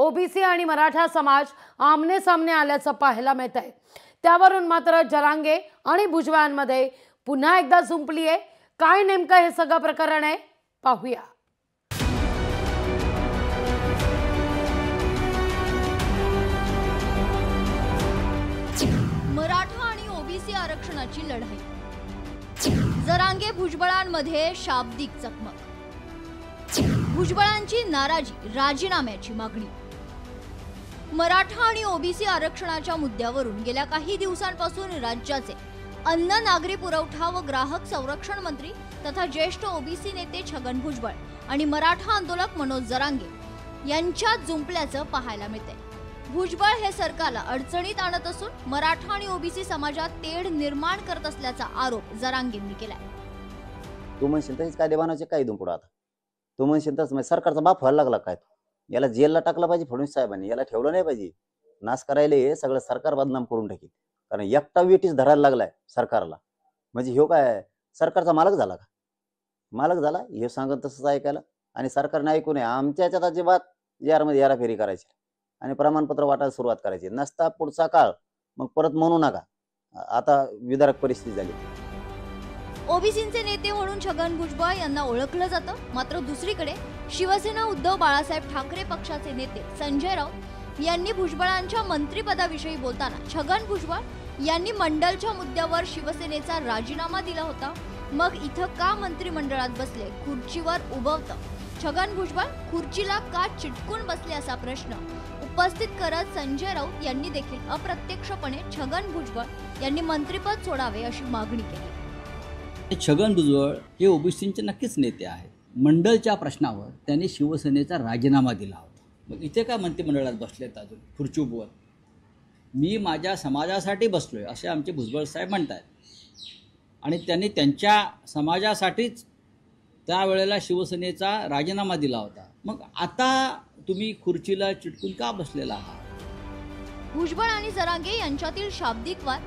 OBC आणि मराठा समाज आमने सामने आल्याचं पाहायला मिळत आहे। त्यावरून मात्र जरांगे आणि भुजबळांमध्ये पुन्हा एकदा झुंपली आहे। काय नेमकं हे सगळं प्रकरण आहे पाहूया। मराठा आणि ओबीसी आरक्षणाची लढाई, जरांगे भुजबळांमध्ये शाब्दिक चकमक, भुजबळांची नाराजी, राजीनाम्याची मागणी। मराठा आणि ओबीसी आरक्षणाच्या मुद्द्यावरून गेल्या काही दिवसांपासून राज्याचे अन्न, नागरी पुरवठा व ग्राहक संरक्षण मंत्री तथा ज्येष्ठ ओबीसी नेते छगन भुजबळ आणि मराठा आंदोलक मनोज जरांगे यांच्यात जुंपल्याचं पाहायला मिळतंय। भुजबळ हे सरकारला अडचणीत आणत असून मराठा आणि ओबीसी समाजात तेढ निर्माण करत असल्याचा आरोप जरांगेंनी केलाय। तू म्हणशील तर कायदे बनवायचे काय इथून पुढे आता तू म्हणशील तर सरकारचा बाप व्हायला लागला काय? याला जेलला टाकला पाहिजे फडणवीस साहेबांनी, याला ठेवलं नाही पाहिजे। नाश करायला हे सगळं सरकार बदनाम करून टाकेल, कारण एकटा वेटीस धरायला लागलाय सरकारला। म्हणजे ह्यो काय सरकारचा मालक झाला का? मालक झाला हे सांगत तसंच ऐकायला, आणि सरकारने ऐकू नये। आमच्या याच्यात अजिबात यारमध्ये याराफेरी करायची आणि प्रमाणपत्र वाटायला सुरुवात करायची नसता पुढचा काळ मग परत म्हणू नका। आता विदारक परिस्थिती झाली। ओबीसींचे नेते म्हणून छगन भुजबळ यांना ओळखलं जातं, मात्र दुसरीकडे शिवसेना उद्धव बाळासाहेब ठाकरे पक्षाचे नेते संजय राऊत यांनी भुजबळांच्या मंत्रिपदाविषयी बोलताना छगन भुजबळ यांनी मंडलच्या मुद्द्यावर शिवसेनेचा राजीनामा दिला होता, मग इथं का मंत्रिमंडळात बसले, खुर्चीवर उभवतं छगन भुजबळ खुर्चीला का चिटकून बसले असा प्रश्न उपस्थित करत संजय राऊत यांनी देखील अप्रत्यक्षपणे छगन भुजबळ यांनी मंत्रिपद सोडावे अशी मागणी केली। छगन भुजबळ हे ओबीसींचे नक्कीच नेते आहेत। मंडलच्या प्रश्नावर त्यांनी शिवसेनेचा राजीनामा दिला होता, मग इथे का मंत्रिमंडळात बसलेत अजून खुर्ची उभवत? मी माझ्या समाजासाठी बसलोय असे आमचे भुजबळ साहेब म्हणतात, आणि त्यांनी त्यांच्या समाजासाठीच त्यावेळेला शिवसेनेचा राजीनामा दिला होता। मग आता तुम्ही खुर्चीला चिटकून का बसलेला आहात? भुजबळ आणि जरांगे यांच्यातील शाब्दिक वाद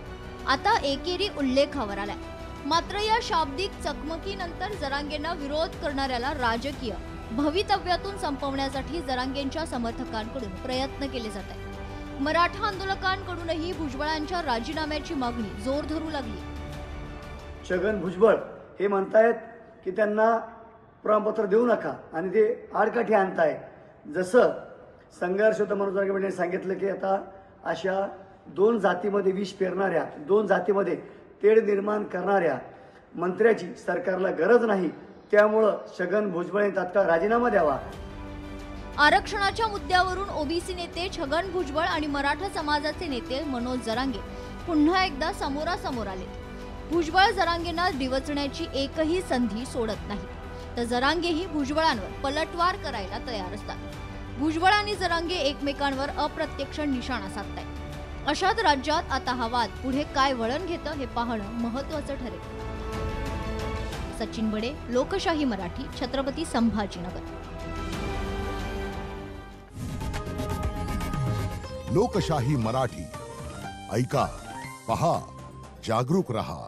आता एकेरी उल्लेखावर आलाय, मात्र या शाब्दिक चकमकीनंतर जरांगेंना विरोध करणाऱ्याला राजकीय भवितव्यातून संपवण्यासाठी जरांगेंच्या समर्थकांकडून प्रयत्न केले जात आहेत। मराठा आंदोलकांकडूनही भुजबळांच्या राजीनाम्याची मागणी जोर धरू लागली। छगन भुजबळ हे म्हणतायत की त्यांना प्रमाणपत्र देऊ नका आणि ते आडकाठी आणताय। जसं संघर्ष होतं मनोज जरांगे पाटील सांगितलं की आता अशा दोन जातीमध्ये विष पेरणाऱ्या, दोन जातीमध्ये तेढ निर्माण करणाऱ्या मंत्र्याची सरकारला गरज नाही, त्यामुळं छगन भुजबळ तात्काळ राजीनामा द्यावा। आरक्षणाच्या मुद्द्यावरून ओबीसी नेते छगन भुजबळ आणि मराठा समाजाचे नेते मनोज जरांगे पुन्हा एकदा समोरासमोर आले। भुजबळ जरांगेंना डिवचण्याची एकही संधी सोडत नाही, तर जरांगेही भुजबळांवर पलटवार करायला तयार असतात। भुजबळ आणि जरांगे एकमेकांवर अप्रत्यक्ष निशाणा साधतायत। अशात राज्यात आता हा वाद पुढे काय वळण घेतं हे पाहणं महत्त्वाचं ठरेल। सचिन बडे, लोकशाही मराठी, छत्रपती संभाजीनगर। लोकशाही मराठी ऐका, पहा, जागरूक रहा।